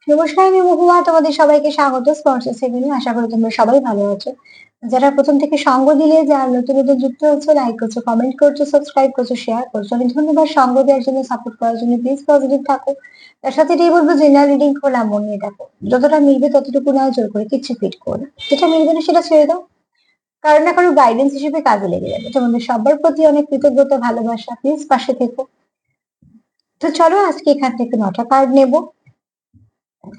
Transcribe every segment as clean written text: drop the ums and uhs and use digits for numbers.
নমস্কার, আমি মহুয়া। তোমাদের সবাইকে স্বাগত স্পন্সর সেভেনে। আশা করি তোমরা সবাই ভালো আছো। যারা প্রথম থেকে সঙ্গ দিলে, যারা নতুন নতুন যুক্ত হচ্ছে, লাইক করছো, কমেন্ট করছো, সাবস্ক্রাইব করছো, শেয়ার করছো, অনেক ধন্যবাদ। সঙ্গ দেওয়ার জন্য, সাপোর্ট করার জন্য। প্লিজ পজিটিভ থাকো। তার সাথে এটাই বলবো, জেনারেল রিডিং খোলা মন নিয়ে দেখো। যতটা মিলবে ততটুকু নাও, জোর করে কিচ্ছু ফিট করো না। যেটা মিলবে না সেটা ছেড়ে দাও। কারণ না কারো গাইডেন্স হিসেবে কাজে লেগে যাবে। তোমাদের সবার প্রতি অনেক কৃতজ্ঞতা, ভালোবাসা। প্লিজ পাশে থেকো। তো চলো আজকে এখান থেকে 9টা কার্ড নেবো।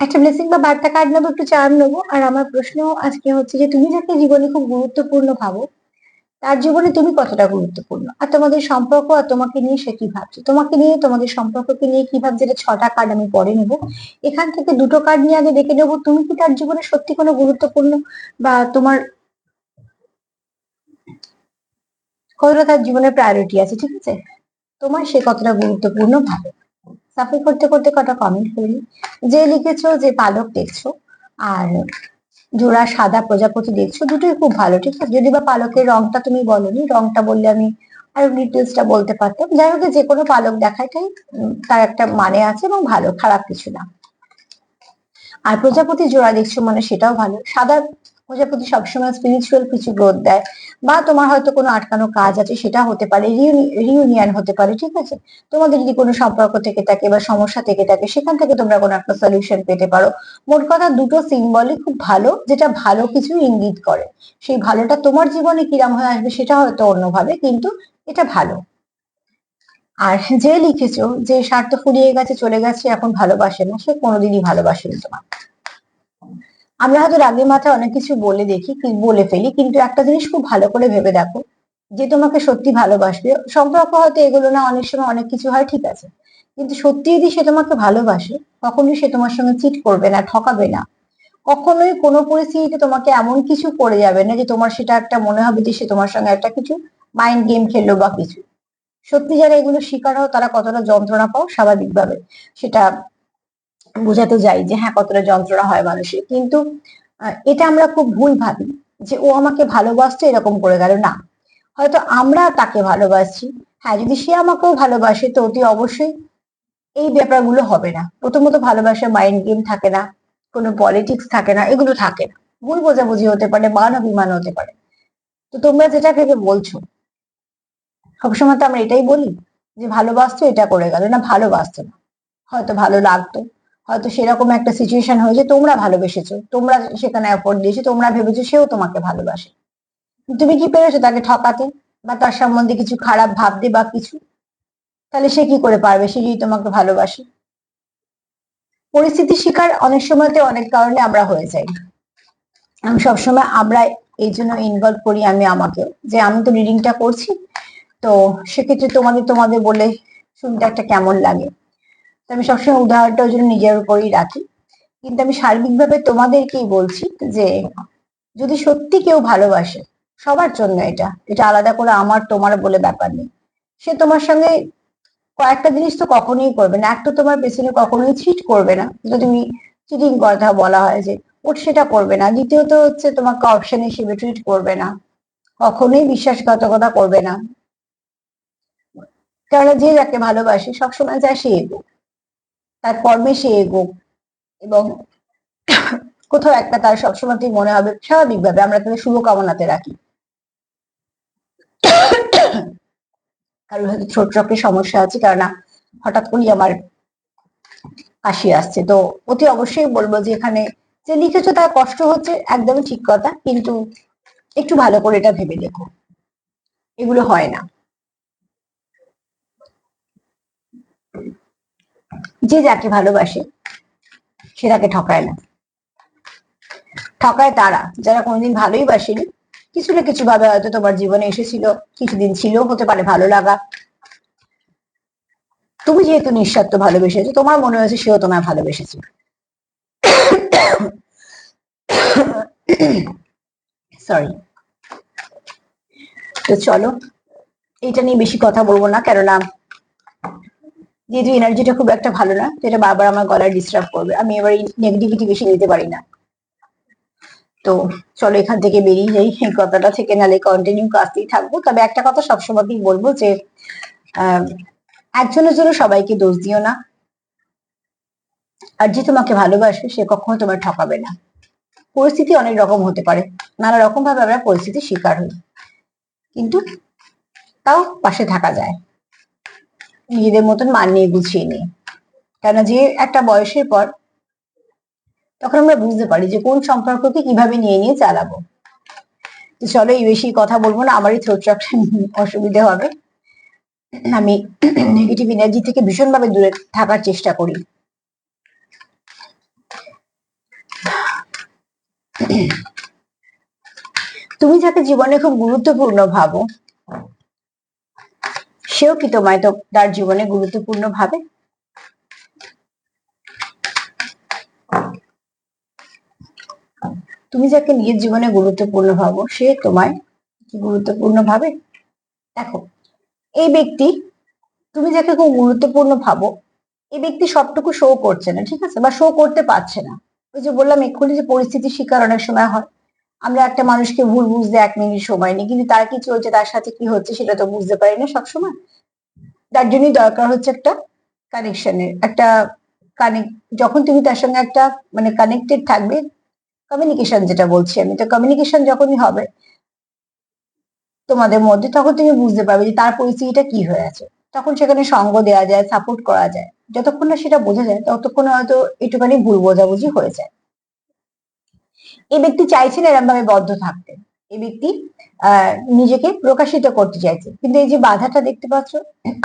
একটা ব্লেসিং বা বার্তা কার্ড নেবো, একটু চার্ম নেবো। আর আমার প্রশ্ন আজকে হচ্ছে যে, তুমি যাকে জীবনে খুব গুরুত্বপূর্ণ ভাবো, তার জীবনে তুমি কতটা গুরুত্বপূর্ণ? আর তোমাদের সম্পর্ক আর তোমাকে নিয়ে সে কি ভাবছে, তোমাকে নিয়ে, তোমাদের সম্পর্ককে নিয়ে কি ভাবছে? এটা 6টা কার্ড আমি পরে নেবো। এখান থেকে দুটো কার্ড নিয়ে আগে দেখে নেবো, তুমি কি তার জীবনে সত্যি কোনো গুরুত্বপূর্ণ, বা তোমার কতটা তার জীবনে প্রায়োরিটি আছে, ঠিক আছে? তোমার সে কতটা গুরুত্বপূর্ণ ভাবে। সাফাই করতে করতে কটা কমেন্ট করলি। যে লিখেছো যে পালক দেখছো, আর জোড়া সাদা প্রজাপতি দেখছো, দুটোই খুব ভালো, ঠিক আছে? যদি বা পালকের রংটা তুমি বলনি, রংটা বললে আমি আরো ডিটেলসটা বলতে পারতাম। যাই হোক, যে কোনো পালক দেখাটাই তার একটা মানে আছে, এবং ভালো, খারাপ কিছু না। আর প্রজাপতি জোড়া দেখছো মানে সেটাও ভালো। সাদা প্রজাপতি সবসময় স্পিরিচুয়াল কিছু গ্রোথ দেয়, বা তোমার হয়তো কোনো আটকানো কাজ আছে, সেটা হতে পারে, রিউনিয়ন হতে পারে, ঠিক আছে? তোমাদের যদি কোনো সম্পর্ক থেকে থাকে বা সমস্যা থেকে থাকে, সেখান থেকে তোমরা কোনো একটা সলিউশন পেতে পারো। মোট কথা, দুটো সিম্বলই খুব ভালো, যেটা ভালো কিছু ইঙ্গিত করে। সেই ভালোটা তোমার জীবনে কিরম হয়ে আসবে সেটা হয়তো অন্যভাবে, কিন্তু এটা ভালো। আর যে লিখেছো যে স্বার্থ ফুরিয়ে গেছে, চলে গেছে, এখন ভালোবাসে না, সে কোনোদিনই ভালোবাসেনি তোমার। আমরা হয়তো রাগের মাথায় অনেক কিছু বলে দেখি, বলে ফেলি, কিন্তু একটা জিনিস খুব ভালো করে ভেবে দেখো, যে তোমাকে সত্যি ভালোবাসবে, সম্পর্ক হয়তো এগুলো না, অনেক সময় অনেক কিছু হয়, ঠিক আছে, কিন্তু সত্যি যদি সে তোমাকে ভালোবাসে, কখনোই সে তোমার সঙ্গে চিট করবে না, ঠকাবে না। কখনোই কোনো পরিস্থিতিতে তোমাকে এমন কিছু করে যাবে না যে তোমার সেটা একটা মনে হবে যে সে তোমার সঙ্গে একটা কিছু মাইন্ড গেম খেললো বা কিছু। সত্যি যারা এগুলো শিকার হও, তারা কতটা যন্ত্রণা পাও স্বাভাবিকভাবে সেটা বোঝাতে যাই, যে হ্যাঁ, কতটা যন্ত্রণা হয় মানুষের। কিন্তু এটা আমরা খুব ভুল ভাবি, যে ও আমাকে ভালোবাসছে এরকম করে গেল না। হয়তো আমরা তাকে ভালোবাসছি। হ্যাঁ, যদি সে আমাকেও ভালোবাসে, তো অতি অবশ্যই এই ব্যাপারগুলো হবে না। প্রথমত, ভালোবাসা মাইন্ড গেম থাকে না, কোনো পলিটিক্স থাকে না, এগুলো থাকে না। ভুল বোঝাবুঝি হতে পারে, মান অভিমান হতে পারে। তো তোমরা যেটা ভেবে বলছো, সবসময় তো আমরা এটাই বলি যে ভালোবাসতো, এটা করে গেল না, ভালোবাসতো না। হয়তো ভালো লাগতো, হয়তো সেরকম একটা সিচুয়েশন হয়েছে, তোমরা ভালোবেসেছো, তোমরা সেখানে এফোর্ট দিয়েছো, তোমরা ভেবেছো সেও তোমাকে ভালোবাসে। তুমি কি পেরেছো তাকে ঠকাতে, বা তার সম্বন্ধে কিছু খারাপ ভাবতে বা কিছু? তাহলে সে কি করে পারবে, সে যদি তোমাকে ভালোবাসে? পরিস্থিতির শিকার অনেক সময়তে অনেক কারণে আমরা হয়ে যাই। আমি সবসময় আমরা এই জন্য ইনভলভ করি, আমি আমাকে, যে আমি তো রিডিংটা করছি, তো সেক্ষেত্রে তোমাদের তোমাদের বলে শুনতে একটা কেমন লাগে। তো আমি সবসময় উদাহরণটা ওই জন্য নিজের উপরই রাখি। কিন্তু আমি সার্বিকভাবে তোমাদেরকেই বলছি, যে যদি সত্যি কেউ ভালোবাসে, সবার জন্য এটা এটা আলাদা করে আমার তোমার বলে ব্যাপার নেই। সে তোমার সঙ্গে কয়েকটা জিনিস তো কখনোই করবে না। একটা, তোমার পেছনে কখনোই চিট করবে না, যেটা তুমি চিটিং কথা বলা হয় যে ওর, সেটা করবে না। দ্বিতীয়ত হচ্ছে, তোমাকে অপশন হিসেবে ট্রিট করবে না, কখনোই বিশ্বাসঘাতকতা করবে না। কারণ যে যাকে ভালোবাসে সবসময় চায় সে এগোক, তার কর্মে সে এগোক, এবং কোথাও একটা তার সবসময় মনে হবে, স্বাভাবিকভাবে আমরা তাদের শুভকামনাতে রাখি। কারোর হয়তো ছোট চোখের সমস্যা আছে, কারণ হঠাৎ করেই আমার কাশি আসছে, তো অতি অবশ্যই বলবো যে এখানে যে লিখেছো তার কষ্ট হচ্ছে, একদমই ঠিক কথা, কিন্তু একটু ভালো করে এটা ভেবে দেখো, এগুলো হয় না। যে যাকে ভালোবাসে সে তাকে ঠকায় না। ঠকায় তারা যারা কোনোদিন ভালোই বাসেনি, কিছু না কিছু ভাবে হয়তো তোমার জীবনে এসেছিল, কিছুদিন ছিল, হতে পারে ভালো লাগা। তুমি যেহেতু নিঃস্বার্থ ভালোবেসেছো, তোমার মনে হয়েছে সেও তোমায় ভালোবেসেছে। সরি। তো চলো, এটা নিয়ে বেশি কথা বলবো না, কেননা যেহেতু এনার্জিটা খুব একটা ভালো না, যেটা বারবার আমার গলায় ডিস্টার্ব করবে, আমি এবার নেগেটিভিটি বেশি নিতে পারি না। তো চলো এখান থেকে বেরিয়ে যাই এই কথাটা থেকে, নালে কন্টিনিউ কাজতেই থাকবো। তবে একটা কথা সবসময়ই বলবো, যে একজনের জন্য সবাইকে দোষ দিও না। আর যে তোমাকে ভালোবাসবে সে কখনো তোমার ঠকাবে না। পরিস্থিতি অনেক রকম হতে পারে, নানা রকম ভাবে আমরা পরিস্থিতির শিকার হই, কিন্তু তাও পাশে থাকা যায় নিজেদের মতন মানিয়ে গুছিয়ে নিয়ে। কেন যে একটা বয়সের পর তখন আমরা বুঝতে পারি যে কোন সম্পর্ককে কিভাবে নিয়ে নিয়ে চালাবো। তো চলো এই বেশি কথা বলবো না, আমারই থ্রোটটা অসুবিধা হবে। আমি নেগেটিভ এনার্জি থেকে ভীষণভাবে দূরে থাকার চেষ্টা করি। তুমি যাকে জীবনে খুব গুরুত্বপূর্ণ ভাবো সেও কি তোমায় তো তার জীবনে গুরুত্বপূর্ণ ভাবে? তুমি যাকে নিজের জীবনে গুরুত্বপূর্ণ ভাবো সে তোমায় কি গুরুত্বপূর্ণ ভাবে? দেখো, এই ব্যক্তি, তুমি যাকে খুব গুরুত্বপূর্ণ ভাবো, এই ব্যক্তি সবটুকু শো করছে না, ঠিক আছে, বা শো করতে পারছে না। ওই যে বললাম এক্ষুনি যে পরিস্থিতির শিকার অনেক সময় হয়। আমরা একটা মানুষকে ভুল বুঝতে 1 মিনিট সময় নেই, কিন্তু তার কি চলছে, তার সাথে কি হচ্ছে সেটা তো বুঝতে পারি না সবসময়। তার জন্যই দরকার হচ্ছে একটা কানেকশনের, একটা কানেক্ট। যখন তুমি তার সঙ্গে একটা মানে কানেক্টেড থাকবে, কমিউনিকেশন যেটা বলছি আমি, তো কমিউনিকেশন যখনই হবে তোমাদের মধ্যে, তখন তুমি বুঝতে পারবে যে তার পরিস্থিতিটা কি হয়ে আছে। তখন সেখানে সঙ্গ দেওয়া যায়, সাপোর্ট করা যায়। যতক্ষণ না সেটা বোঝা যায় ততক্ষণ হয়তো একটুখানি ভুল বোঝাবুঝি হয়ে যায়। এই ব্যক্তি চাইছেন এরম ভাবে বদ্ধ থাকতে। এই ব্যক্তি নিজেকে প্রকাশিত করতে চাইছে, কিন্তু এই যে বাধাটা দেখতে পাচ্ছ,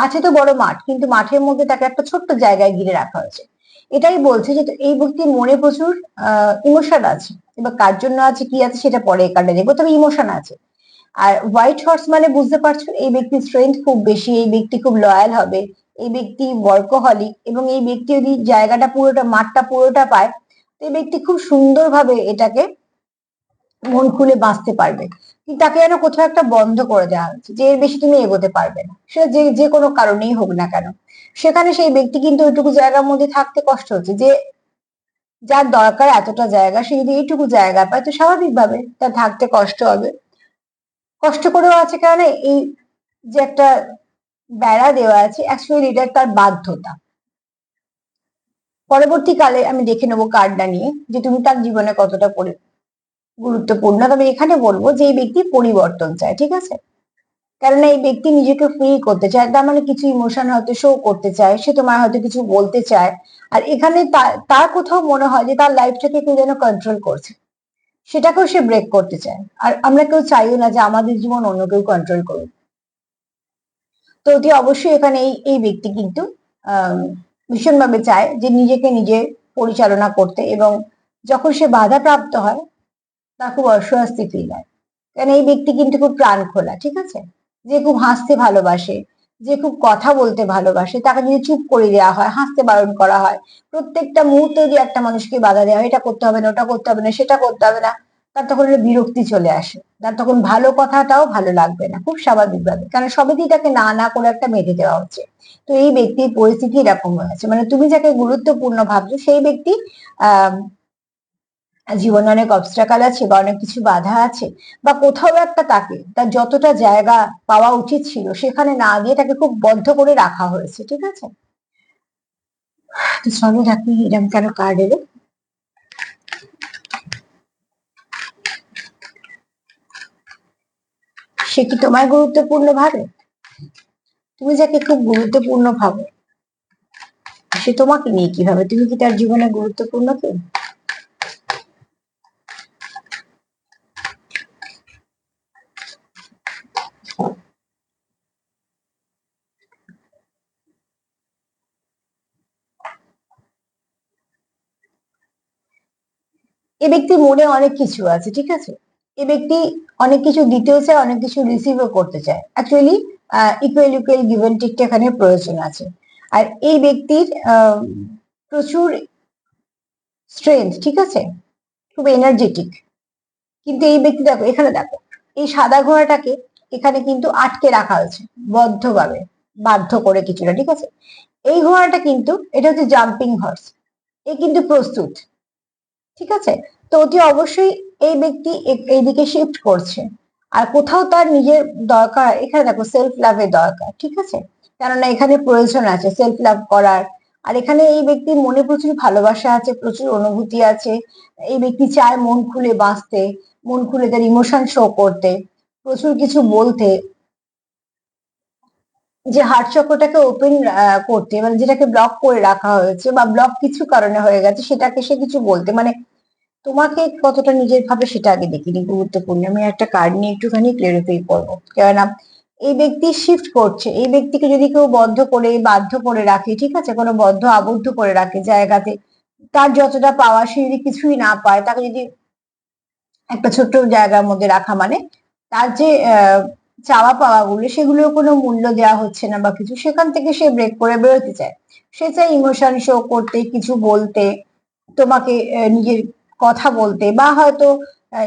আছে তো বড় মাঠ, কিন্তু মাঠের মধ্যে তাকে একটা ছোট্ট জায়গায় ঘিরে রাখা হয়েছে। এটাই বলছে যে এই ব্যক্তির মনে প্রচুর ইমোশন আছে। এবার কার জন্য আছে কি আছে সেটা পরে কাটে দেখবো, তবে ইমোশন আছে। আর হোয়াইট হর্স মানে বুঝতে পারছো, এই ব্যক্তির স্ট্রেংথ খুব বেশি, এই ব্যক্তি খুব লয়াল হবে, এই ব্যক্তি ওয়ার্কহলিক, এবং এই ব্যক্তি যদি জায়গাটা পুরোটা মাঠটা পুরোটা পায়, তো এই ব্যক্তি খুব সুন্দরভাবে এটাকে মন খুলে বাঁচতে পারবে। কিন্তু তাকে যেন কোথাও একটা বন্ধ করে দেওয়া হচ্ছে যে এর বেশি তুমি এগোতে পারবে না, সেটা যে যে কোনো কারণেই হোক না কেন। সেখানে সেই ব্যক্তি কিন্তু ওইটুকু জায়গার মধ্যে থাকতে কষ্ট হচ্ছে, যে যার দরকার এতটা জায়গা সে যদি এইটুকু জায়গা পায় তো স্বাভাবিকভাবে তার থাকতে কষ্ট হবে। কষ্ট করেও আছে কারণ এই যে একটা বেড়া দেওয়া আছে, অ্যাকচুয়ালি এটা তার বাধ্যতা। পরবর্তীকালে আমি দেখে নেবো কার্ডটা নিয়ে যে তুমি তার জীবনে কতটা গুরুত্বপূর্ণ। তবে এখানে বলবো যে এই ব্যক্তি পরিবর্তন চায়, ঠিক আছে, কারণ এই ব্যক্তি নিজেকে ফ্রি করতে চায়, তার মানে কিছু ইমোশন হয়তো শো করতে চায়, সে তোমার হয়তো কিছু বলতে চায়। আর এখানে তার কোথাও মনে হয় যে তার লাইফটাকে কেউ যেন কন্ট্রোল করছে, সেটাকেও সে ব্রেক করতে চায়। আর আমরা কেউ চাইও না যে আমাদের জীবন অন্য কেউ কন্ট্রোল করুক। তো অতি অবশ্যই এখানে এই ব্যক্তি কিন্তু আহ ভীষণভাবে চায় যে নিজেকে নিজে পরিচালনা করতে, এবং যখন সে বাধা প্রাপ্ত হয় তার খুব অস্বস্তি ফিল হয়। কারণ এই ব্যক্তি কিন্তু খুব প্রাণ খোলা, ঠিক আছে, যে খুব হাসতে ভালোবাসে, যে খুব কথা বলতে ভালোবাসে, তাকে যদি চুপ করে দেওয়া হয়, হাসতে বারণ করা হয়, প্রত্যেকটা মুহূর্তে যদি একটা মানুষকে বাধা দেওয়া হয়, এটা করতে হবে না, ওটা করতে হবে না, সেটা করতে হবে না, তার তখন একটা বিরক্তি চলে আসে। তার তখন ভালো কথাটাও ভালো লাগবে না, খুব স্বাভাবিকভাবে, কারণ সবেতেই তাকে না না করে একটা বেঁধে দেওয়া হচ্ছে। তো এই ব্যক্তির পরিস্থিতি এরকম হয়েছে, মানে তুমি যাকে গুরুত্বপূর্ণ ভাবছো সেই ব্যক্তি আহ জীবনে অনেক অবস্ট্রাকাল আছে, বা অনেক কিছু বাধা আছে, বা কোথাও একটা তাকে তার যতটা জায়গা পাওয়া উচিত ছিল সেখানে না গিয়ে তাকে খুব বদ্ধ করে রাখা হয়েছে, ঠিক আছে। তো চলো দেখি এরকম কেন কার্ড এলো। সে কি তোমায় গুরুত্বপূর্ণ ভাবে? তুমি যাকে খুব গুরুত্বপূর্ণ ভাবো সে তোমাকে নিয়ে কি ভাবে? তুমি কি তার জীবনে গুরুত্বপূর্ণ কেউ? এ ব্যক্তির মনে অনেক কিছু আছে, ঠিক আছে। এ ব্যক্তি অনেক কিছু দিতেও চায়, অনেক কিছু রিসিভও করতে চায়। Actually equal equal give and টেকটা এখানে প্রয়োজন আছে। আর এই ব্যক্তির প্রচুর স্ট্রেংথ, ঠিক আছে, খুব এনার্জেটিক। কিন্তু এই ব্যক্তি দেখো, এখানে দেখো, এই সাদা ঘোড়াটাকে এখানে কিন্তু আটকে রাখা হয়েছে বদ্ধভাবে, বাধ্য করে কিছুটা, ঠিক আছে। এই ঘোড়াটা কিন্তু এটা হচ্ছে জাম্পিং হর্স, এ কিন্তু প্রস্তুত, ঠিক আছে। তো অতি অবশ্যই এই ব্যক্তি এইদিকে শিফট করছে। আর কোথাও তার নিজের দরকার, এখানে দেখো সেলফ লাভের দরকার, ঠিক আছে, কেননা এখানে প্রয়োজন আছে সেলফ লাভ করার, আর এখানে এই ব্যক্তির মনে প্রচুর ভালোবাসা আছে, প্রচুর অনুভূতি আছে। এই ব্যক্তি চায় মন খুলে বাঁচতে, মন খুলে তার ইমোশন শো করতে, প্রচুর কিছু বলতে, যে হার্ট চক্রটাকে ওপেন করতে, মানে যেটাকে ব্লক করে রাখা হয়েছে বা ব্লক কিছু কারণে হয়ে গেছে সেটাকে সে কিছু বলতে। মানে তোমাকে কতটা নিজের ভাবে সেটা আগে দেখিনি, গুরুত্বপূর্ণ। আমি একটা কার্ড নিয়ে একটুখানি ক্লিয়ারিফাই করবো, কেননা এই ব্যক্তি শিফট করছে। এই ব্যক্তিকে যদি কেউ বদ্ধ করে বাধ্য করে রাখে, ঠিক আছে, কোনো বদ্ধ আবদ্ধ করে রাখে জায়গাতে, তার যতটা পাওয়া সে যদি কিছুই না পায়, তাকে যদি একটা ছোট্ট জায়গার মধ্যে রাখা, মানে তার যে চাওয়া পাওয়া গুলো সেগুলো কোনো মূল্য দেওয়া হচ্ছে না বা কিছু, সেখান থেকে সে ব্রেক করে বেরোতে চায়। সে চায় ইমোশন শো করতে, কিছু বলতে, তোমাকে নিজের কথা বলতে, বা হয়তো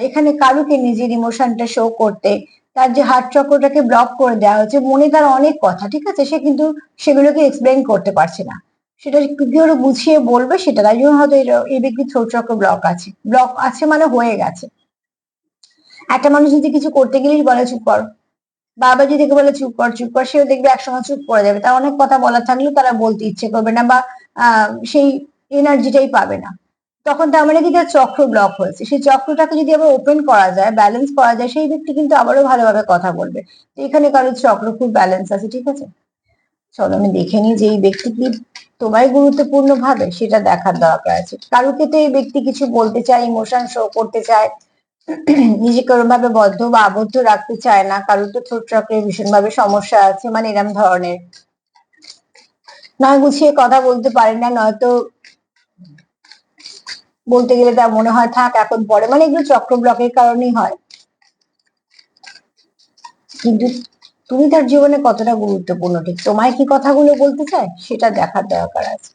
এখানে কারুকে নিজের ইমোশনটা শো করতে। তার যে হার্ট চক্রটাকে ব্লক করে দেওয়া হয়েছে, মনে তার অনেক কথা, ঠিক আছে, সে কিন্তু সেগুলোকে এক্সপ্লেন করতে পারছে না। সেটা কি করে বুঝিয়ে বলবে সেটা, তাই জন্য হয়তো এই ব্যক্তির থ্রোট চক্র ব্লক আছে। ব্লক আছে মানে হয়ে গেছে। একটা মানুষ যদি কিছু করতে গেলেই বলে চুপ কর, বারবার যদি বলে চুপ কর চুপ কর, সেও দেখবে একসময় চুপ করে যাবে। তার অনেক কথা বলার থাকলেও তারা বলতে ইচ্ছে করবে না, বা সেই এনার্জিটাই পাবে না। তখন তার মানে কি, তার চক্র ব্লক হয়েছে। সেই চক্রটাকে যদি আবার ওপেন করা যায়, ব্যালেন্স করা যায়, সেই ব্যক্তি কিন্তু আবারও ভালোভাবে কথা বলবে। তো এখানে কারোর চক্র খুব ব্যালেন্স আছে, ঠিক আছে। চলো আমি দেখে নিই যে এই ব্যক্তি কি তোমায় গুরুত্বপূর্ণ ভাবে, সেটা দেখার দরকার আছে। কারুকে তো এই ব্যক্তি কিছু বলতে চায়, ইমোশন শো করতে চায়, নিজেকে ওরভাবে বদ্ধ বা আবদ্ধ রাখতে চায় না। কারোর তো থ্রোট চক্রে ভীষণ ভাবে সমস্যা আছে, মানে এরম ধরনের, নয় গুছিয়ে কথা বলতে পারে না, নয়তো বলতে গেলে তার মনে হয় থাক এখন পরে, মানে এগুলো চক্র ব্লকের কারণেই হয়। কিন্তু তুমি তার জীবনে কতটা গুরুত্বপূর্ণ, ঠিক তোমায় কি কথাগুলো বলতে চায় সেটা দেখার দরকার আছে।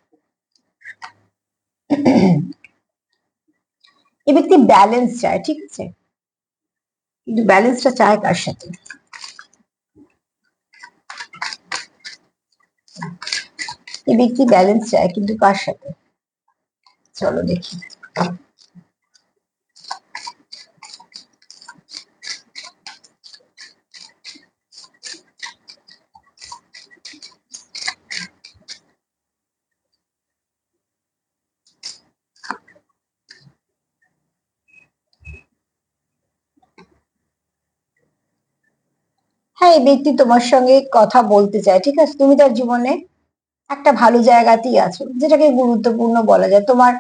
এই ব্যক্তি ব্যালেন্স চায়, ঠিক আছে, কিন্তু ব্যালেন্সটা চায় কার সাথে? এই ব্যক্তি ব্যালেন্স চায় কিন্তু কার সাথে? চলো দেখি। হ্যাঁ, এই ব্যক্তি তোমার সঙ্গে কথা বলতে চায়, ঠিক আছে। তুমি তার জীবনে একটা ভালো জায়গাতেই আছো, যেটাকে গুরুত্বপূর্ণ বলা যায়। তোমার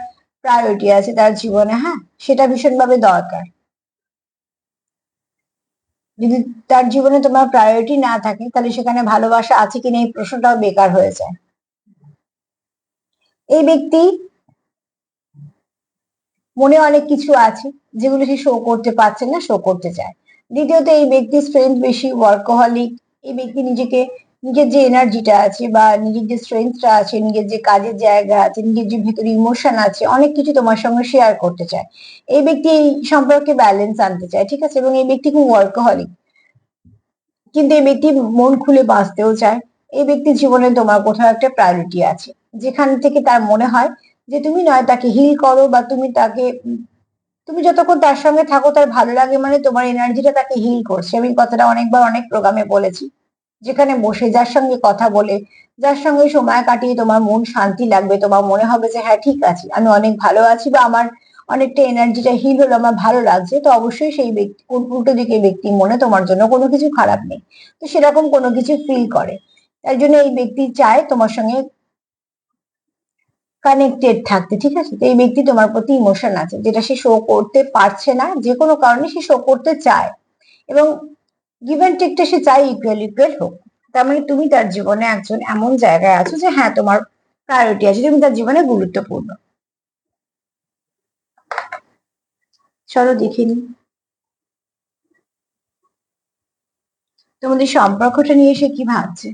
প্রায়োরিটি আছে তার জীবনে, হ্যাঁ, সেটা ভীষণভাবে দরকার। যদি তার জীবনে তোমার প্রায়োরিটি না থাকে, তাহলে সেখানে ভালোবাসা আছে কিনা এই প্রশ্নটাও বেকার হয়ে যায়। এই ব্যক্তি মনে অনেক কিছু আছে যেগুলো সে শো করতে পারছে না, শো করতে চায়। দ্বিতীয়ত, এই ব্যক্তির স্ট্রেংথ বেশি, ওয়ার্কহলিক। এই ব্যক্তি নিজেকে, নিজের যে এনার্জিটা আছে বা নিজের যে স্ট্রেংথটা আছে, নিজের যে কাজের জায়গা আছে, নিজের যে ভিতরে ইমোশন আছে, অনেক কিছু তোমার সঙ্গে শেয়ার করতে চায়। এই ব্যক্তি এই সম্পর্কে ব্যালেন্স আনতে চায়, ঠিক আছে, এবং এই ব্যক্তি খুব ওয়ার্কহলিক। কিন্তু এই ব্যক্তি মন খুলে বাঁচতেও চায়। এই ব্যক্তির জীবনে তোমার কোথাও একটা প্রায়োরিটি আছে, যেখান থেকে তার মনে হয় যে তুমি নয় তাকে হিল করো, বা তুমি তাকে, তুমি যতক্ষণ তার সঙ্গে থাকো তার ভালো লাগে, মানে তোমার এনার্জিটা তাকে হিল করছে। আমি কথাটা অনেকবার অনেক প্রোগ্রামে বলেছি। যেখানে বসে যার সঙ্গে কথা বলে, যার সঙ্গে সময় কাটিয়ে তোমার মন শান্তি লাগবে, তোমার মনে হবে যে হ্যাঁ ঠিক আছে, আমি অনেক ভালো আছি, বা আমার অনেকটা এনার্জিটা হিল হলো, আমার ভালো লাগছে, তো অবশ্যই সেই ব্যক্তি, উল্টো দিকে ব্যক্তির মনে তোমার জন্য কোনো কিছু খারাপ নেই। তো সেরকম কোনো কিছু ফিল করে, তাই জন্য এই ব্যক্তি চায় তোমার সঙ্গে কানেক্টেড থাকতে, ঠিক আছে। তো এই ব্যক্তি তোমার প্রতি ইমোশন আছে, যেটা সে শো করতে পারছে না, যে কোনো কারণে সে শো করতে চায়। এবং গিভ অ্যান্ড টেকটা সে চায় ইকুয়াল ইকুয়াল হোক। তার মানে তুমি তার জীবনে একজন এমন জায়গায় আছো যে হ্যাঁ তোমার প্রায়োরিটি আছে, তুমি তার জীবনে গুরুত্বপূর্ণ। চলো দেখিনি তোমাদের সম্পর্কটা নিয়ে সে কি ভাবছে।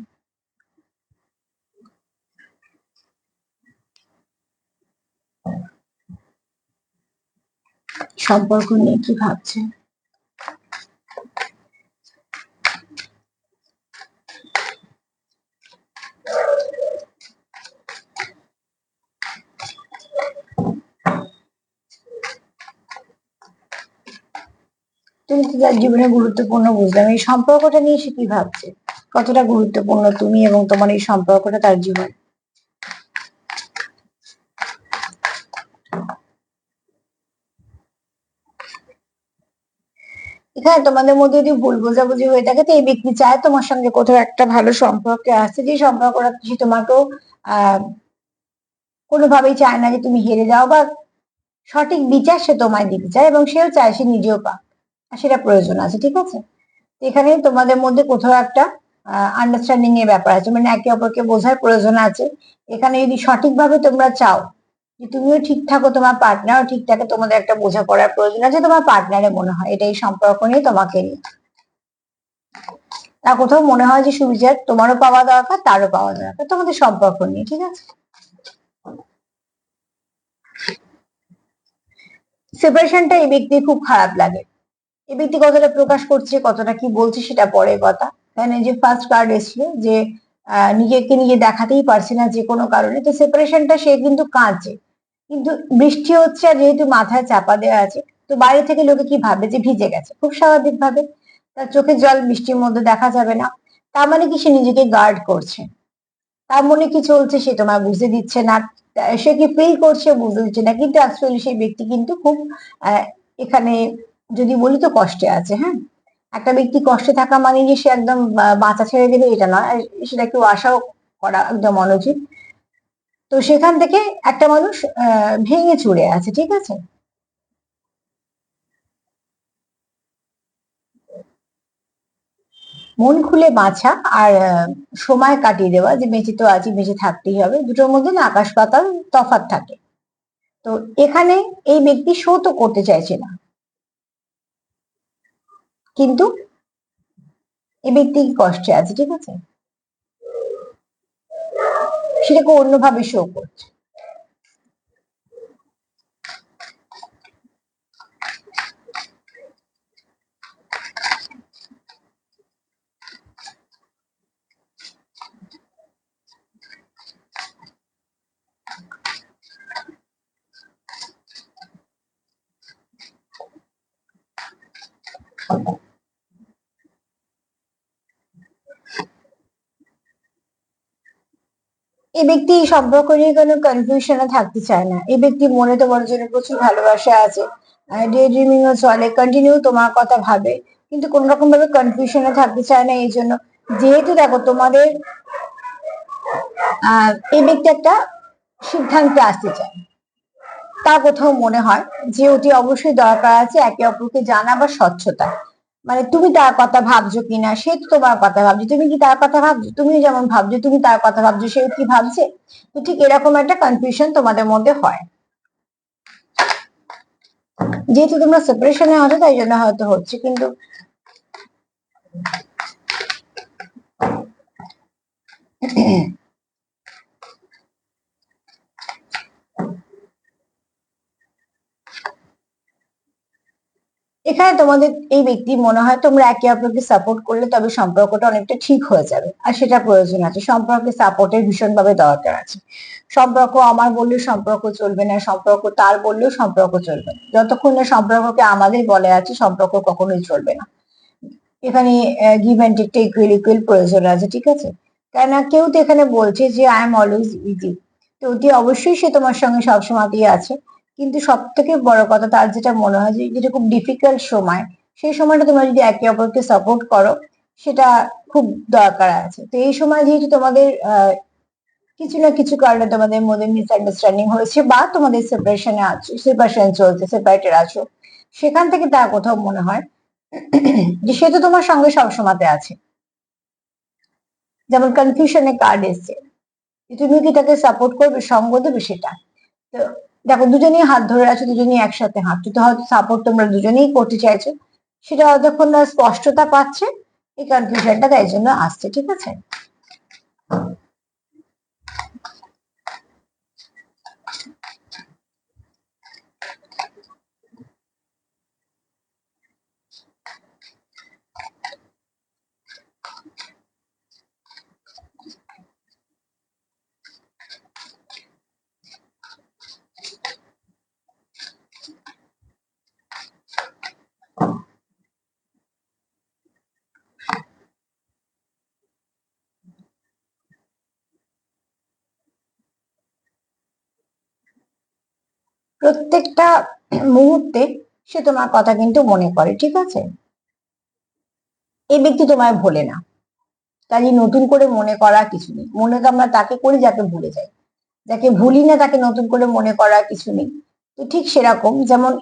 সম্পর্ক নিয়ে কি ভাবছে? তুমি তো তার জীবনে গুরুত্বপূর্ণ, বুঝলাম। এই সম্পর্কটা নিয়ে সে কি ভাবছে, কতটা গুরুত্বপূর্ণ তুমি এবং তোমার এই সম্পর্কটা তার জীবনে? এখানে তোমাদের মধ্যে যদি ভুল বোঝাবুঝি হয়ে থাকে, তো এই ব্যক্তি চায় তোমার সঙ্গে কোথাও একটা ভালো সম্পর্কে আসছে, যে সম্পর্কটা সে তোমাকেও আহ কোনোভাবেই চায় না যে তুমি হেরে যাও, বা সঠিক বিচার সে তোমায় দিতে চায়, এবং সেও চায় সে নিজেও পাক, আর সেটা প্রয়োজন আছে, ঠিক আছে। এখানে তোমাদের মধ্যে কোথাও একটা আন্ডারস্ট্যান্ডিং এর ব্যাপার আছে, মানে একে অপরকে বোঝার প্রয়োজন আছে। এখানে যদি সঠিকভাবে তোমরা চাও যে তুমিও ঠিক থাকো, তোমার পার্টনারও ঠিক থাকে, তোমাদের একটা বোঝাপড়ার প্রয়োজন আছে, তোমার পার্টনারে মনে হয় এটা এই সম্পর্ক নিয়ে তোমাকে নিয়ে, তা কোথাও মনে হয় যে সুবিচার তোমারও পাওয়া দরকার, তারও পাওয়া দরকার, তোমাদের সম্পর্ক নিয়ে, ঠিক আছে। সেপারেশনটা এই ব্যক্তির খুব খারাপ লাগে। এই ব্যক্তি কতটা প্রকাশ করছে, কতটা কি বলছে, সেটা পরের কথা। এখানে যে ফার্স্ট কার্ড এসেছিল যে নিজেকে নিজে দেখাতেই পারছে না যে কোনো কারণে, তো সেপারেশনটা সে কিন্তু কাঁদছে, কিন্তু বৃষ্টি হচ্ছে আর যেহেতু মাথায় চাপা দেওয়া আছে, তো বাইরে থেকে লোকে কি ভাবে যে ভিজে গেছে, খুব স্বাভাবিক ভাবে তার চোখে জল বৃষ্টির মধ্যে দেখা যাবে না। তার মানে কি সে নিজেকে গার্ড করছে, তার মনে কি চলছে সে তোমায় বুঝতে দিচ্ছে না, সে কি ফিল করছে বুঝতে দিচ্ছে না, কিন্তু অ্যাকচুয়ালি সেই ব্যক্তি কিন্তু খুব আহ, এখানে যদি বলি তো কষ্টে আছে, হ্যাঁ। একটা ব্যক্তি কষ্টে থাকা মানে যে সে একদম বাঁচা ছেড়ে দেবে এটা নয়, আর সেটা কেউ আশাও করা একদম অনুচিত। তো সেখান থেকে একটা মানুষ ভেঙে চুরে আছে, ঠিক আছে। মন খুলে বাঁচা আর সময় কাটিয়ে দেওয়া, যে বেঁচে তো আছি, বেঁচে থাকতেই হবে, দুটোর মধ্যে না আকাশ পাতাল তফাৎ থাকে। তো এখানে এই ব্যক্তি শো তো করতে চাইছে না, কিন্তু এই ব্যক্তি কষ্টে আছে, ঠিক আছে, সেটাকে অন্যভাবে শো করছে। এই ব্যক্তি এই সম্পর্ক নিয়ে কোনো কনফিউশনে থাকতে চায় না, এই ব্যক্তি মনে তোমার জন্য প্রচুর ভালোবাসা আছে, ডে ড্রিমিং ও চলে, কন্টিনিউ তোমার কথা ভাবে, কিন্তু কোন রকম ভাবে কনফিউশনে থাকতে চায় না। এই জন্য যেহেতু দেখো তোমাদের এই ব্যক্তি একটা সিদ্ধান্তে আসতে চায়, তা কোথাও মনে হয় যে অতি অবশ্যই দরকার আছে একে অপরকে জানা বা স্বচ্ছতা, মানে তুমি তার কথা ভাবছো কিনা, সে তো তোমার কথা ভাবছে, তুমি কি তার কথা ভাবছো, তুমি যেমন ভাবছো তুমি তার কথা ভাবছো, সেও কি ভাবছে। তো ঠিক এরকম একটা কনফিউশন তোমাদের মধ্যে হয়, যেহেতু তোমরা সেপারেশনে আছো তাই জন্য হয়তো হচ্ছে, কিন্তু এখানে তোমাদের এই ব্যক্তি মনে হয় তোমরা একে অপরকে সাপোর্ট করলে তবে সম্পর্কটা অনেকটা ঠিক হয়ে যাবে, আর সেটা প্রয়োজন আছে, সম্পর্কে সাপোর্টের ভীষণ ভাবে দরকার আছে। সম্পর্ক আমার বললেও সম্পর্ক চলবে না, সম্পর্ক তার বললেও সম্পর্ক চলবে না, যতক্ষণ না সম্পর্ককে আমাদের বলে আছে সম্পর্ক কখনোই চলবে না। এখানে গিভ অ্যান্ড টেকটা ইকুয়াল ইকুয়াল প্রয়োজন আছে, ঠিক আছে। কেননা কেউ তো এখানে বলছে যে I am always with you, তো অতি অবশ্যই সে তোমার সঙ্গে সবসময়ই আছে, কিন্তু সব থেকে বড় কথা তার যেটা মনে হয় যে যেটা খুব ডিফিকাল্ট সময়, সেই সময়টা তোমরা যদি একে অপরকে সাপোর্ট করো, সেটা খুব দরকার আছে। তো এই সময় যেহেতু তোমাদের কিছু না কিছু কারণে তোমাদের মধ্যে মিসআন্ডারস্ট্যান্ডিং হয়েছে, বা তোমাদের সেপারেশনে আছো, সেপারেশন চলছে, সেপারেটেড আছো, সেখান থেকে তার কোথাও মনে হয় যে সে তো তোমার সঙ্গে সবসময়তে আছে। যেমন কনফিউশনে কার্ড এসছে, তুমি কি তাকে সাপোর্ট করবে, সঙ্গ দেবে, সেটা তো দেখো দুজনেই হাত ধরে আছো, দুজনেই একসাথে হাঁটছো, তো হয়তো সাপোর্ট তোমরা দুজনেই করতে চাইছো, সেটা যতক্ষণ না স্পষ্টতা পাচ্ছে এই কনফিউশনটা তাই জন্য আসছে, ঠিক আছে। প্রত্যেকটা মুহূর্তে সে তোমার কথা কিন্তু মনে করে, ঠিক আছে। এই ব্যক্তি তোমায় ভোলে না, কাজে নতুন করে মনে করা কিছু নেই। মনে তো আমরা তাকে করি যাকে ভুলে যাই, যাকে ভুলি না তাকে নতুন করে মনে করার কিছু নেই। তো ঠিক সেরকম যেমন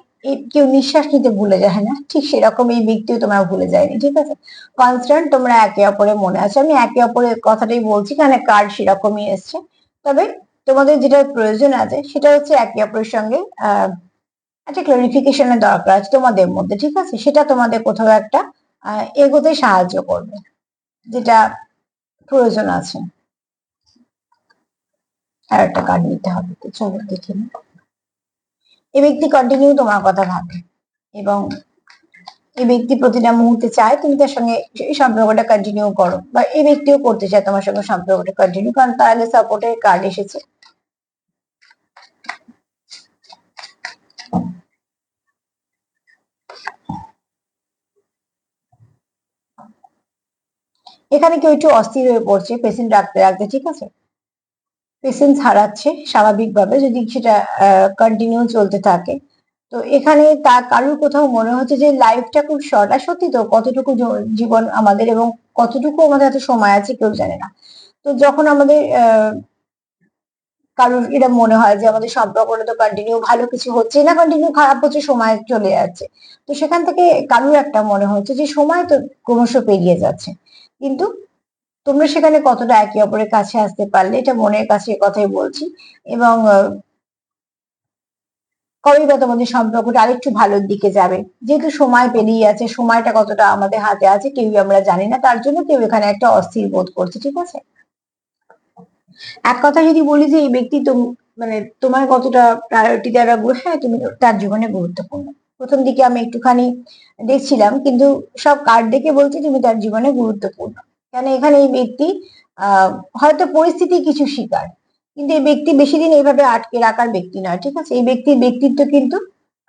কেউ নিঃশ্বাস নিতে ভুলে যায় না, ঠিক সেরকম এই ব্যক্তিও তোমরা ভুলে যায়নি, ঠিক আছে। কনস্ট্যান্ট তোমরা একে অপরের মনে আছে। আমি একে অপরের কথাটাই বলছি, কারণ কার্ড সেরকমই এসছে। তবে তোমাদের যেটা প্রয়োজন আছে সেটা হচ্ছে একে অপরের সঙ্গে একটা ক্লারিফিকেশনের দরকার আছে তোমাদের মধ্যে, ঠিক আছে। সেটা তোমাদের কোথাও একটা এগোতে সাহায্য করবে, যেটা প্রয়োজন আছে। আর একটা কার্ড নিতে হবে, তো চলো দেখে নিই। এই ব্যক্তি কন্টিনিউ তোমার কথা ভাবে এবং এই ব্যক্তি প্রতিটা মুহূর্তে চায় তুমি তার সঙ্গে এই সম্পর্কটা কন্টিনিউ করো, বা এই ব্যক্তিও করতে চায় তোমার সঙ্গে সম্পর্কটা কন্টিনিউ, কারণ তার আগে সাপোর্টের কার্ড এসেছে। এখানে কেউ একটু অস্থির হয়ে পড়ছে পেশেন্ট রাখতে রাখতে, ঠিক আছে। পেশেন্স হারাচ্ছে স্বাভাবিকভাবে যদি সেটা কন্টিনিউ চলতে থাকে। তো এখানে তার কারোর কোথাও মনে হচ্ছে যে লাইফটা খুব শর্ট। আর সত্যি তো, কতটুকু জীবন আমাদের এবং কতটুকু আমাদের হাতে সময় আছে কেউ জানে না। তো যখন আমাদের কারোর এটা মনে হয় যে আমাদের সম্পর্কটা তো কন্টিনিউ ভালো কিছু হচ্ছে না, কন্টিনিউ খারাপ হচ্ছে, সময় চলে যাচ্ছে, তো সেখান থেকে কারোর একটা মনে হচ্ছে যে সময় তো ক্রমশ পেরিয়ে যাচ্ছে, কিন্তু তোমরা সেখানে কতটা একে অপরের কাছে আসতে পারলে, এটা মনের কাছে কথাই বলছি। এবং কবেই বা তোমাদের সম্পর্কটা আরেকটু ভালোর দিকে যাবে, যেহেতু সময় পেরিয়ে আছে, সময়টা কতটা আমাদের হাতে আছে কেউই আমরা জানি না, তার জন্য কেউ এখানে একটা অস্থির বোধ করছে, ঠিক আছে। এক কথা যদি বলি যে এই ব্যক্তি মানে তোমার কতটা প্রায়োরিটি দেওয়া, হ্যাঁ তুমি তার জীবনে গুরুত্বপূর্ণ। প্রথম দিকে আমি একটুখানি দেখছিলাম, কিন্তু সব কার্ড দেখে বলছি তুমি তার জীবনে গুরুত্বপূর্ণ। কেন এখানে এই ব্যক্তি হয়তো পরিস্থিতি কিছু শিকার, কিন্তু এই ব্যক্তি বেশি দিন এইভাবে আটকে রাখার ব্যক্তি নয়, ঠিক আছে। এই ব্যক্তির ব্যক্তিত্ব কিন্তু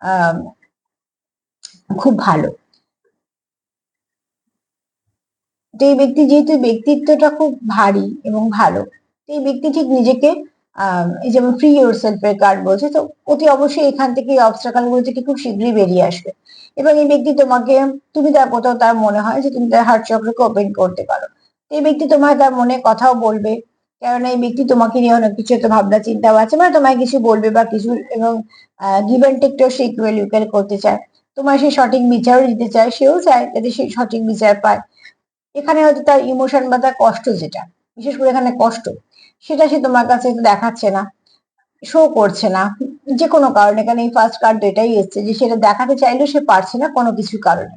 আহ খুব ভালো। তো এই ব্যক্তি যেহেতু ব্যক্তিত্বটা খুব ভারী এবং ভালো, তো এই ব্যক্তি ঠিক নিজেকে এই যেমন ফ্রি ইউর সেলফের কার্ড বলছে, তো অতি অবশ্যই এখান থেকে এই অবস্ট্রাকল গুলো থেকে খুব শীঘ্রই বেরিয়ে আসবে। এবং এই ব্যক্তি তোমাকে, তুমি তার কোথাও তার মনে হয় যে তুমি তার হার্ট চক্রকে ওপেন করতে পারো। তো এই ব্যক্তি তোমায় তার মনে কথাও বলবে, কারণ এই ব্যক্তি তোমাকে নিয়ে অনেক কিছু একটা ভাবনা চিন্তাও আছে, মানে তোমায় কিছু বলবে বা কিছু, এবং গিভ অ্যান্ড টেকটাও সে ইকুয়াল ইকুয়াল করতে চায়। তোমার সে সঠিক বিচারও দিতে চায়, সেও চায় যাতে সে সঠিক বিচার পায়। এখানে হয়তো তার ইমোশন বা তার কষ্ট, যেটা বিশেষ করে এখানে কষ্ট, সেটা সে তোমার কাছে দেখাচ্ছে না, শো করছে না, যে কোনো কারণে। এখানে এই ফার্স্ট কার্ড এটাই এসছে যে সেটা দেখাতে চাইলেও সে পারছে না কোনো কিছু কারণে।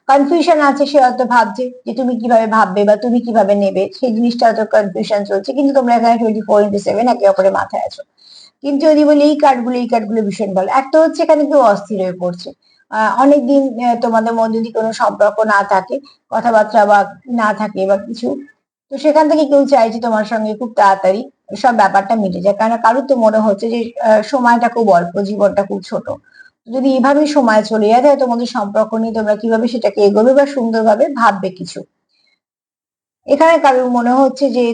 কনফিউশন আছে, সে হয়তো ভাবছে যে তুমি কিভাবে ভাববে বা তুমি কিভাবে নেবে, সেই জিনিসটা হয়তো কনফিউশন চলছে। কিন্তু তোমরা এখানে 24/7 একে অপরের মাথায় আছো। কিন্তু যদি বলি এই কার্ডগুলো ভীষণ ভালো। একটা হচ্ছে এখানে কেউ অস্থির হয়ে পড়ছে, অনেকদিন তোমাদের মধ্যে যদি কোনো সম্পর্ক না থাকে, কথাবার্তা বা না থাকে বা কিছু, তো সেখান থেকে কেউ চাইছে তোমার সঙ্গে খুব তাড়াতাড়ি সব ব্যাপারটা মিটে যায়, কারণ কারোর তো মনে হচ্ছে যে সময়টা খুব অল্প, জীবনটা খুব ছোট। যদি এভাবেই সময় চলে যায় তাহলে তোমাদের সম্পর্ক নিয়ে তোমরা কিভাবে সেটাকে এগোবে বা সুন্দরভাবে ভাববে কিছু। এখানে কারোর মনে হচ্ছে যে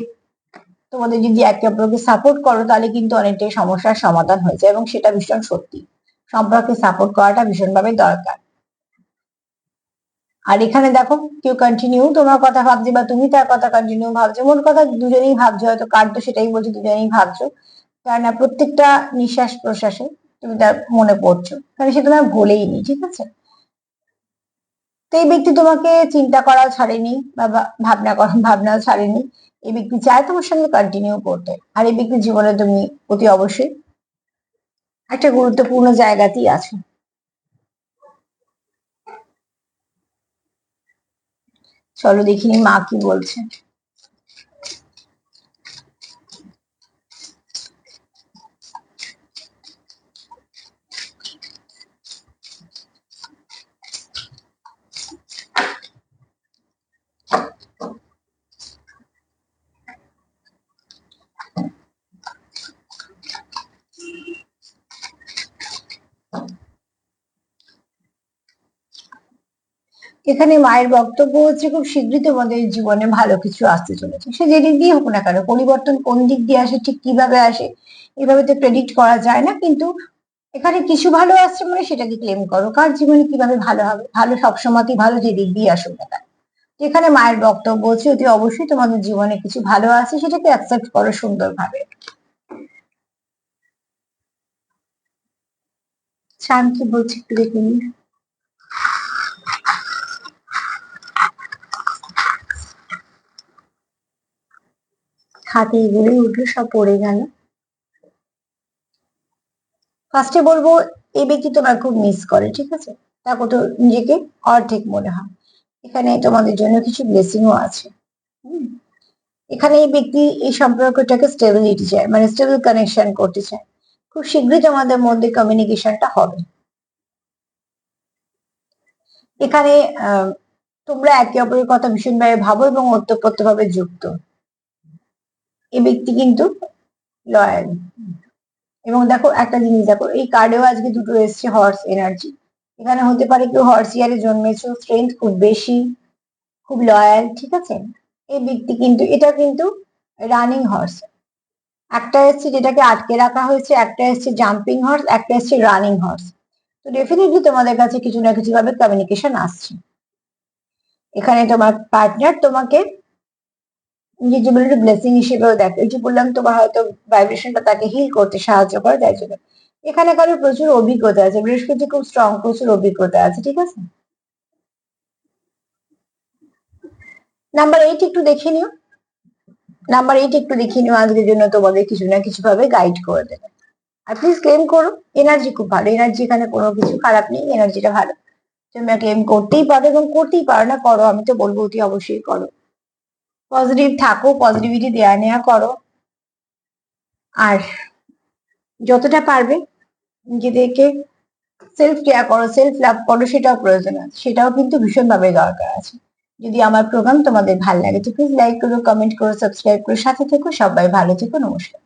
তোমাদের যদি একে অপরকে সাপোর্ট করো তাহলে কিন্তু অনেকটাই সমস্যার সমাধান হয়ে যায়, এবং সেটা ভীষণ সত্যি। সম্পর্কে সাপোর্ট করাটা ভীষণভাবে দরকার। আর এখানে দেখো কেউ কন্টিনিউ তোমার কথা ভাবছে বা তুমি তার কথা কন্টিনিউ ভাবছো, মোট কথা দুজনেই ভাবছো, হয়তো কার্ড তো সেটাই বলছে দুজনেই ভাবছো, কেননা প্রত্যেকটা নিঃশ্বাস প্রশ্বাসে তুমি তার মনে পড়ছো, কারণ সে তোমার ভোলেই নি, ঠিক আছে। তো এই ব্যক্তি তোমাকে চিন্তা করাও ছাড়েনি বা ভাবনাও ছাড়েনি। এই ব্যক্তি চায় তোমার সঙ্গে কন্টিনিউ করতে, আর এই ব্যক্তির জীবনে তুমি অতি অবশ্যই একটা গুরুত্বপূর্ণ জায়গাতেই আছো। চলো দেখিনি মা কি বলছে। এখানে মায়ের বক্তব্য হচ্ছে খুব শীঘ্রই তোমাদের জীবনে ভালো কিছু আসতে চলেছে, সে যে দিক দিয়ে হোক না কেন। পরিবর্তন কোন দিক দিয়ে আসে, ঠিক কিভাবে আসে, এভাবে তো প্রেডিক্ট করা যায় না, কিন্তু এখানে কিছু ভালো আসছে মানে সেটাকে ক্লেম করো। কার জীবনে কিভাবে ভালো হবে, ভালো সবসময়ই ভালো যে দিক দিয়ে আসুক না কেন। যেখানে মায়ের বক্তব্য হচ্ছে অতি অবশ্যই তোমাদের জীবনে কিছু ভালো আছে, সেটাকে অ্যাকসেপ্ট করো সুন্দরভাবে। শান কি বলছে একটু দেখে নিন। হাতে এগুলোই উঠলো, সব পড়ে গেল। ফার্স্টে বলবো এই ব্যক্তি তোমার খুব মিস করে, ঠিক আছে, তাকে তো নিজেকে অর্ধেক মনে হয়। এখানে তোমাদের জন্য কিছু ব্লেসিংও আছে। হুম, এখানে এই ব্যক্তি এই সম্পর্কটাকে স্টেবিলিটি চায়, মানে স্টেবল কানেকশন করতে চায়। খুব শীঘ্রই তোমাদের মধ্যে কমিউনিকেশনটা হবে। এখানে তোমরা একে অপরের কথা ভীষণভাবে ভাবো এবং ওতপ্রোতভাবে যুক্ত। এই ব্যক্তি কিন্তু লয়াল। এবং দেখো একটা জিনিস, দেখো এই কার্ডেও আজকে দুটো এসছে হর্স এনার্জি। এখানে হতে পারে কেউ হর্স ইয়ারে জন্মেছো, স্ট্রেংথ খুব বেশি, খুব লয়াল, ঠিক আছে। এই ব্যক্তি কিন্তু এটা কিন্তু রানিং হর্স। একটা এসছে যেটাকে আটকে রাখা হয়েছে, একটা এসছে জাম্পিং হর্স, একটা এসছে রানিং হর্স। তো ডেফিনেটলি তোমাদের কাছে কিছু না কিছু ভাবে কমিউনিকেশন আসছে। এখানে তোমার পার্টনার তোমাকে নিজের জীবনের ব্লেসিং হিসেবেও দেখে। এই যে বললাম তোমার হয়তো ভাইব্রেশনটা তাকে হিল করতে সাহায্য করে, তাই জন্য। এখানে কারো প্রচুর অভিজ্ঞতা আছে, বৃহস্পতি খুব স্ট্রং, প্রচুর অভিজ্ঞতা আছে, ঠিক আছে। নাম্বার 8 একটু দেখে নিও। নাম্বার 8 একটু দেখে নিও, আজকের জন্য তোমাদের কিছু না কিছু ভাবে গাইড করে দেবে। আর প্লিজ ক্লেম করো, এনার্জি খুব ভালো, এনার্জি এখানে কোনো কিছু খারাপ নেই, এনার্জিটা ভালো। তোমরা ক্লেম করতেই পারো এবং করতেই পারো না করো, আমি তো বলবো অতি অবশ্যই করো। পজিটিভ থাকো, পজিটিভিটি দেয়া নেওয়া করো। আর যতটা পারবে নিজেদেরকে সেলফ কেয়ার করো, সেলফ লাভ করো, সেটাও প্রয়োজন আছে, সেটাও কিন্তু ভীষণভাবে দরকার আছে। যদি আমার প্রোগ্রাম তোমাদের ভালো লাগে তো প্লিজ লাইক করো, কমেন্ট করো, সাবস্ক্রাইব করো, সাথে থেকো। সবাই ভালো থেকো, নমস্কার।